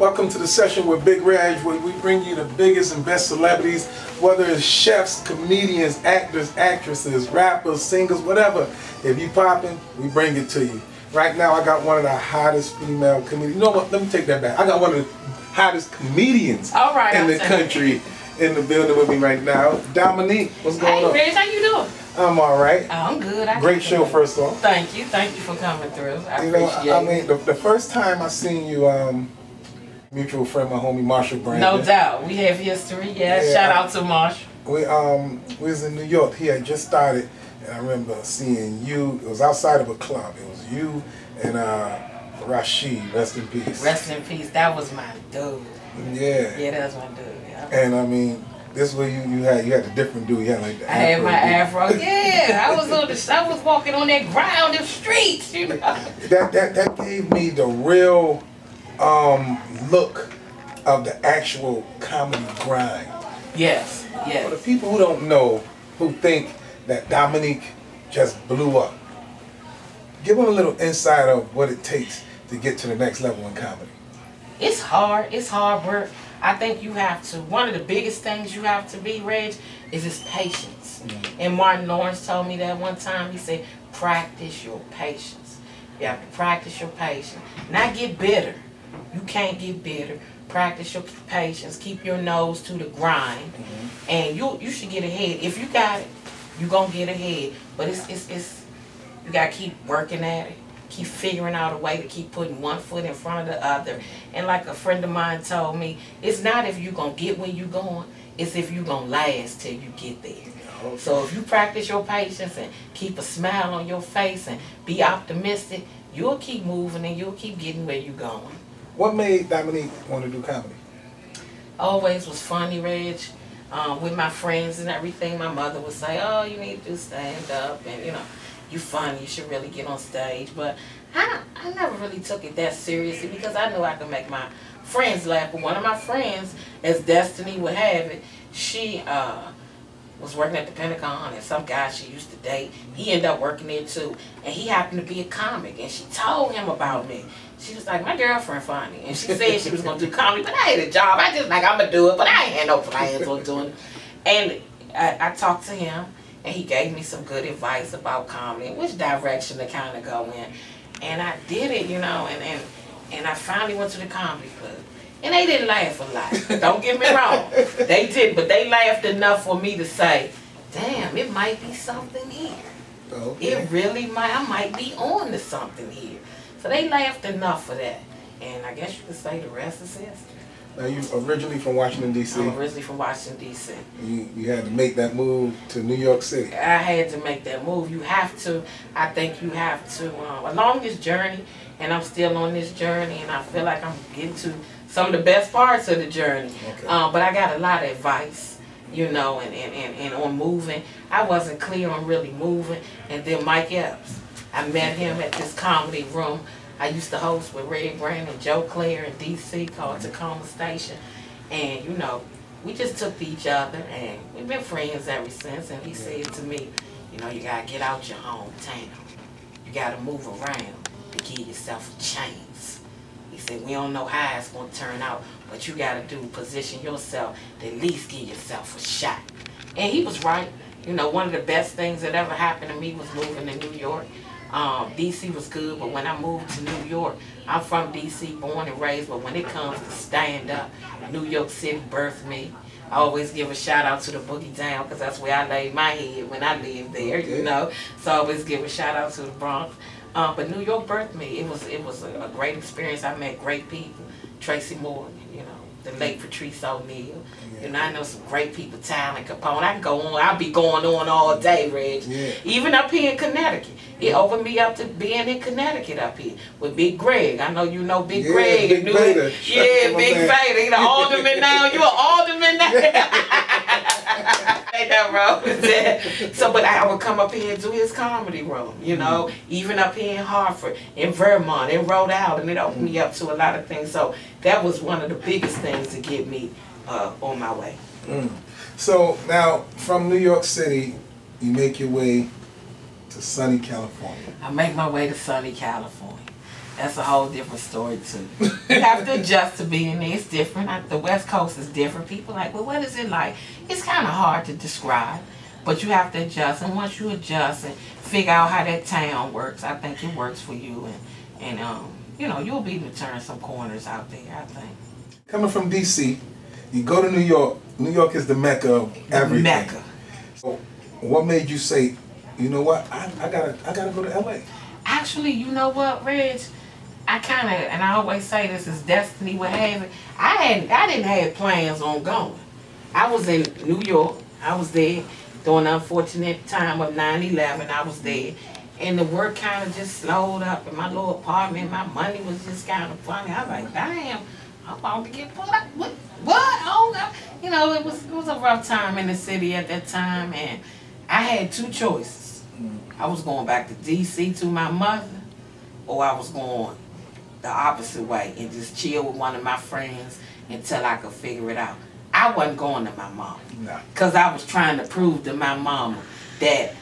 Welcome to the session with Big Reg, where we bring you the biggest and best celebrities, whether it's chefs, comedians, actors, actresses, rappers, singers, whatever. If you popping, we bring it to you. Right now, I got one of the hottest female comedians. You know what? Let me take that back. I got one of the hottest comedians in the country in the building with me right now. Domonique, what's going on? Hey, Reg, how you doing? I'm all right. I'm good. Great show, first off. Thank you for coming through. I appreciate it. I mean, the first time I seen you, mutual friend, my homie Marshall Brandon. No doubt, we have history. Yeah, shout out to Marshall. We was in New York. He had just started, and I remember seeing you. It was outside of a club. It was you and Rashid. Rest in peace. Rest in peace. That was my dude. Yeah. Yeah, that was my dude. Yeah. And I mean, this way you had a different dude. You had like the I had my afro. Yeah, I was walking on that ground, the streets. You know. That gave me the real look of the actual comedy grind. Yes, yes. For the people who don't know, who think that Domonique just blew up, give them a little insight of what it takes to get to the next level in comedy. It's hard. It's hard work. I think you have to, one of the biggest things you have to be, Reg, is this patience. And Martin Lawrence told me that one time. He said, practice your patience. You have to practice your patience. Not get bitter. You can't get bitter. Practice your patience. Keep your nose to the grind. And you should get ahead. If you got it, you're going to get ahead. But it's you got to keep working at it. Keep figuring out a way to keep putting one foot in front of the other. And like a friend of mine told me, it's not if you're going to get where you're going, it's if you're going to last till you get there. Okay. So if you practice your patience and keep a smile on your face and be optimistic, you'll keep moving and you'll keep getting where you're going. What made Domonique want to do comedy? Always was funny, Reg. With my friends and everything, my mother would say, oh, you need to do stand-up and, you know, you funny, you should really get on stage. But I never really took it that seriously because I knew I could make my friends laugh. But one of my friends, as destiny would have it, she was working at the Pentagon, and some guy she used to date, he ended up working there too. And he happened to be a comic, and she told him about me. She was like, my girlfriend funny. And she said she was going to do comedy, but I had a job. I just like, I'm going to do it, but I ain't had no plans on doing it. And I talked to him, and he gave me some good advice about comedy and which direction to kind of go in. And I did it, you know, and I finally went to the comedy club. And they didn't laugh a lot. Don't get me wrong. They did, but they laughed enough for me to say, damn, it might be something here. Okay. It really might, I might be on to something here. So they laughed enough for that. And I guess you could say the rest is history. Now, you originally from Washington, D.C.? I'm originally from Washington, D.C. You had to make that move to New York City. I had to make that move. You have to, I think you have to, along this journey, and I'm still on this journey, and I feel like I'm getting to some of the best parts of the journey. Okay. But I got a lot of advice, you know, and on moving. I wasn't clear on really moving. And then Mike Epps, I met him at this comedy room I used to host with Regg and Joe Claire in D.C. called Tacoma Station. And, you know, we just took to each other, and we've been friends ever since. And he said to me, you know, you got to get out your hometown. You got to move around to give yourself a chance. He said, we don't know how it's going to turn out, but you got to position yourself to at least give yourself a shot. And he was right. You know, one of the best things that ever happened to me was moving to New York. D.C. was good, but when I moved to New York, I'm from D.C., born and raised, but when it comes to stand-up, New York City birthed me. I always give a shout-out to the Boogie Down, because that's where I laid my head when I lived there, you know. So I always give a shout-out to the Bronx. But New York birthed me. It was a great experience. I met great people. Tracy Morgan, you know, the late Patrice O'Neal. You know, I know some great people, Talent Capone. I can go on. I'll be going on all day, Reg. Even up here in Connecticut. It opened me up to being in Connecticut up here with Big Greg. I know you know Big Greg. Big Vader. Yeah, Big Vader. He's an alderman now. You an alderman now. Ain't that wrong? So, but I would come up here and do his comedy room, you know, even up here in Hartford, in Vermont, in Rhode Island. It opened me up to a lot of things. So that was one of the biggest things to get me on my way. So now, from New York City, you make your way to sunny California. I make my way to sunny California. That's a whole different story too. You have to adjust to being there. It's different. The West Coast is different. People are like, well, what is it like? It's kind of hard to describe, but you have to adjust. And once you adjust and figure out how that town works, I think it works for you. And you know, you'll be able to turn some corners out there, I think. Coming from D.C., you go to New York. New York is the mecca of everything. Mecca. So what made you say, you know what, I gotta go to L.A.? Actually, you know what, Reg? I kind of, and I always say this is destiny what have it. I didn't have plans on going. I was in New York. I was there during the unfortunate time of 9/11. I was there. And the work kind of just slowed up in my little apartment. My money was just kind of funny. I was like, damn, I'm about to get put up. What? Oh, God. You know, it was a rough time in the city at that time. And I had two choices. I was going back to D.C. to my mother, or I was going the opposite way and just chill with one of my friends until I could figure it out. I wasn't going to my mom. Because I was trying to prove to my mama that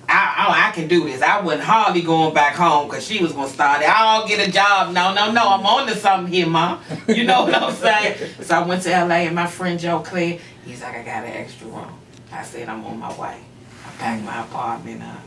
I can do this. I wasn't hardly going back home because she was going to start it. I'll get a job. No, I'm on to something here, Mom. You know what I'm saying? So I went to L.A. and my friend Joe Clay, he's like, I got an extra room. I said, I'm on my way. I packed my apartment up,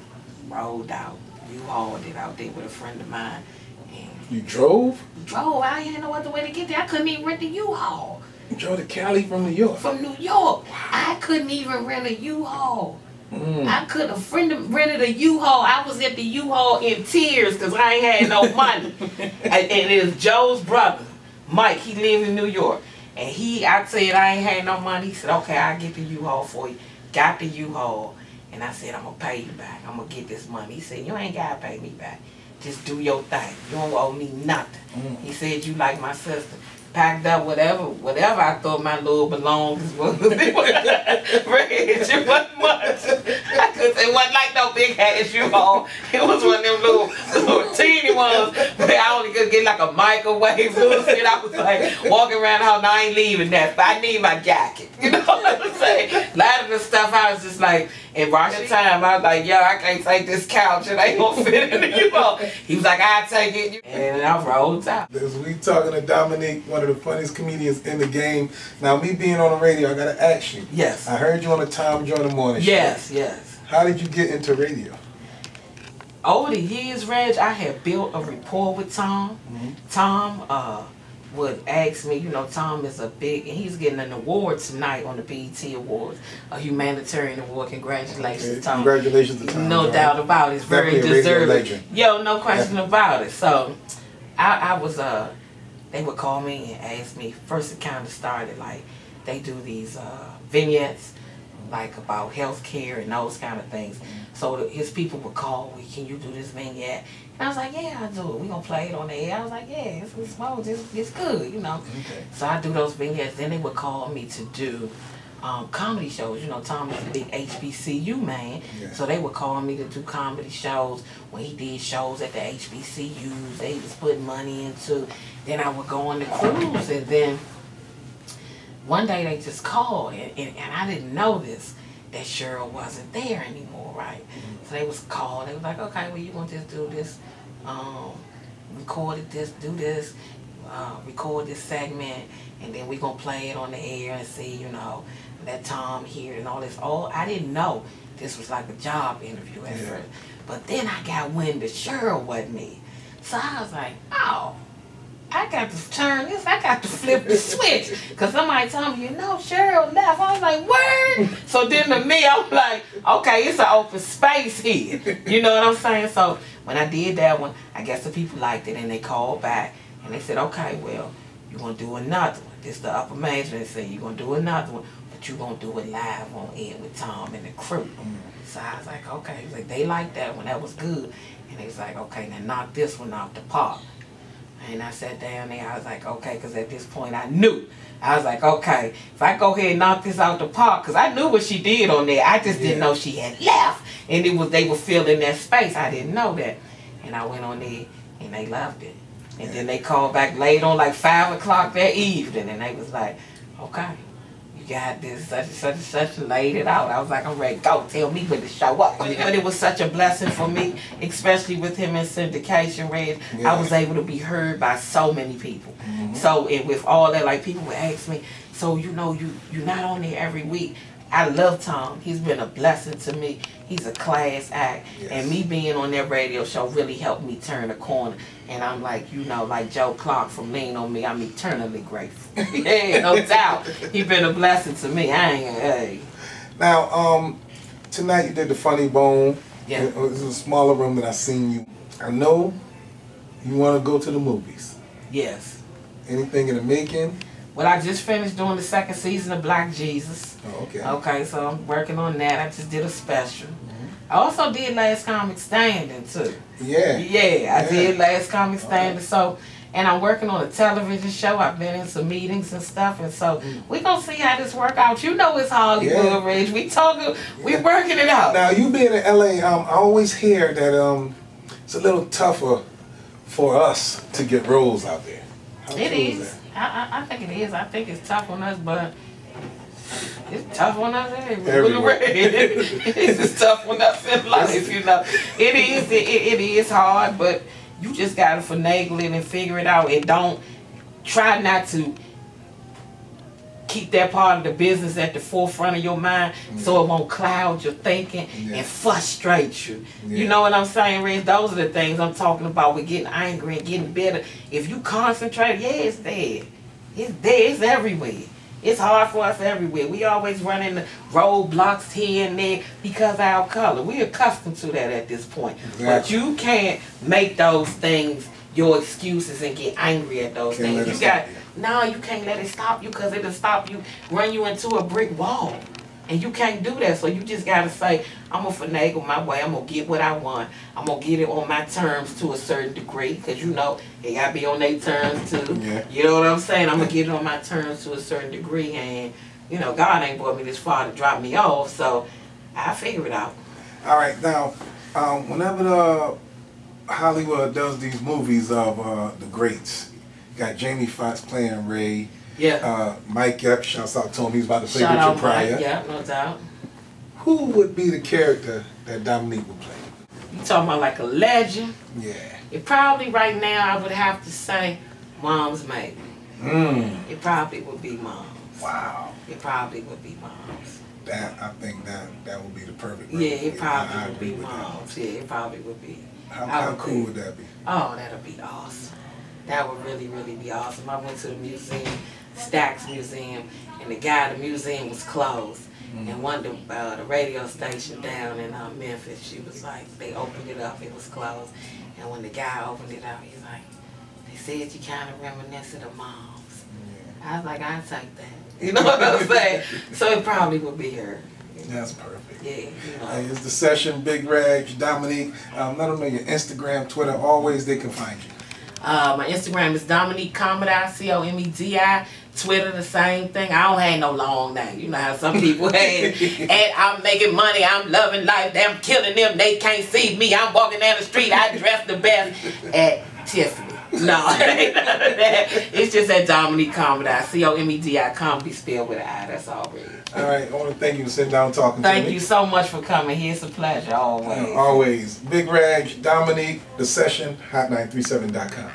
rolled out, U-hauled it out there with a friend of mine. And you drove? Drove. I didn't know what the way to get there. I couldn't even rent the U-haul. You drove to Cali from New York? From New York. I couldn't even rent a U-haul. I could have rented a U-Haul. I was at the U-Haul in tears because I ain't had no money. And it was Joe's brother, Mike. He lived in New York. And I said I ain't had no money. He said, okay, I'll get the U-Haul for you. Got the U-Haul. And I said, I'm going to pay you back. I'm going to get this money. He said, you ain't got to pay me back. Just do your thing. You don't owe me nothing. He said, you like my sister. Packed up whatever I thought my little belongings was. It wasn't much. I could say it wasn't like no big ass U-Haul. It was one of them little teeny ones where I only could get like a microwave little shit. I was like walking around the house, I ain't leaving that, but I need my jacket. You know what I'm saying? A lot of the stuff I was just like, in Russian time, I was like, yo, I can't take this couch. It ain't gonna fit in the U-Haul. He was like, I'll take it. And I rolled out. We talking to Domonique, one of the funniest comedians in the game. Now, me being on the radio, I gotta ask you. Yes. I heard you on the Tom Joyner Morning Show. Yes. How did you get into radio? Over the years, Reg, I had built a rapport with Tom. Tom would ask me, you know, Tom is and he's getting an award tonight on the BET Awards, a humanitarian award. Congratulations, Tom. Congratulations to Tom. No doubt about it. It's very deserving. Yo, no question about it. So, I was, they would call me and ask me, first it kind of started like, they do these vignettes, like about healthcare and those kind of things. So his people would call me, can you do this vignette? And I was like, yeah, I'll do it. We're going to play it on the air. I was like, yeah, it's good, you know. Okay. So I do those vignettes. Then they would call me to do comedy shows. You know, Tom is a big HBCU man. Yeah. So they would call me to do comedy shows. When he did shows at the HBCUs, they was putting money into. Then I would go on the cruise. And then one day they just called. And I didn't know this, that Cheryl wasn't there anymore, right? So they was called. They was like, okay, well, you want to just do this, record this, do this, record this segment, and then we're going to play it on the air and see, you know, that Tom here and all this. I didn't know this was like a job interview at first. But then I got wind that Cheryl wasn't there. So I was like, oh, I got to turn this, I got to flip the switch. Because somebody told me, you know, Cheryl left. I was like, word? So then to me, I was like, okay, it's an open space here. You know what I'm saying? So when I did that one, I guess the people liked it and they called back. And they said, okay, well, you're going to do another one. This the upper management said, you're going to do another one, but you're going to do it live on air with Tom and the crew. So I was like, okay. Like, they liked that one. That was good. And they was like, okay, now knock this one off the park. And I sat down there, I was like, okay, because at this point I knew. I was like, okay, if I go ahead and knock this out the park, because I knew what she did on there. I just didn't know she had left. And they were filling that space. I didn't know that. And I went on there, and they loved it. And then they called back late on, like 5 o'clock that evening, and they was like, okay, you got this such and such and such, laid it out. I was like, I'm ready to go. Tell me when to show up. But it was such a blessing for me, especially with him in syndication, Reg. Yeah. I was able to be heard by so many people. So, and with all that, like, people would ask me, so you know, you're not on there every week. I love Tom. He's been a blessing to me. He's a class act. Yes. And me being on that radio show really helped me turn a corner. And I'm like, you know, like Joe Clark from Lean On Me, I'm eternally grateful. Yeah, no doubt. He's been a blessing to me. I ain't, hey. Now, tonight you did the Funny Bone. Yeah. It was a smaller room than I seen you. I know you want to go to the movies. Yes. Anything in the making? Well, I just finished doing the 2nd season of Black Jesus. Oh, okay. Okay, so I'm working on that. I just did a special. I also did Last Comic Standing, too. Yeah. Yeah, I did Last Comic Standing. So, and I'm working on a television show. I've been in some meetings and stuff, and so we're going to see how this work out. You know it's Hollywood, Reg. We talking, we working it out. Now, you being in L.A., I always hear that it's a little tougher for us to get roles out there. How it true is. I think it is. I think it's tough on us, but it's tough on us everywhere. It's just tough on us in life, you know. It is hard, but you just gotta finagle it and figure it out, and don't try not to keep that part of the business at the forefront of your mind, so it won't cloud your thinking and frustrate you. You know what I'm saying, Reg? Those are the things I'm talking about with getting angry and getting bitter. If you concentrate, it's there. It's there. It's everywhere. It's hard for us everywhere. We always run into roadblocks here and there because of our color. We're accustomed to that at this point. Exactly. But you can't make those things your excuses and get angry at those things. You got no, you can't let it stop you, because it'll stop you, run you into a brick wall. And you can't do that. So you just gotta say, I'm gonna finagle my way, I'm gonna get what I want. I'm gonna get it on my terms to a certain degree, because you know, it gotta be on their terms too. Yeah. You know what I'm saying? I'm gonna get it on my terms to a certain degree, and you know, God ain't brought me this far to drop me off, so I figure it out. All right, now, whenever Hollywood does these movies of the greats, you got Jamie Foxx playing Ray. Yeah. Mike Epps, shouts out to him. He's about to play Richard Pryor. Mike, yeah, no doubt. Who would be the character that Domonique would play? You talking about like a legend? Yeah. It probably right now I would have to say Mom's maybe. It probably would be Mom's. Wow. It probably would be Mom's. I think that would be the perfect role. Yeah, it probably would be Mom's. Yeah, it probably would be. How cool would that be? Oh, that'll be awesome. That would really, really be awesome. I went to the museum, Stax Museum, and the guy at the museum was closed. And one of the radio station down in Memphis, she was like, they opened it up, it was closed. And when the guy opened it up, he's like, they said you kind of reminiscent of Moms. I was like, I'll take that. You know what I'm saying? So it probably would be her. That's perfect. Yeah, you know. Hey, it's The Session, Big Reg, Domonique. Let them know your Instagram, Twitter, always they can find you. My Instagram is Domonique Comedi, C-O-M-E-D-I. Twitter, the same thing. I don't have no long name. You know how some people have. And I'm making money, I'm loving life, I'm killing them, they can't see me. I'm walking down the street, I dress the best at Tiffany. No, it ain't none of that. It's just at Domonique Comedi, C-O-M-E-D-I, comedy spelled with an I. That's all really. All right, I want to thank you for sitting down and talking to me. Thank you so much for coming here. It's a pleasure, always. Always. Big Reg, Domonique, The Session, hot937.com.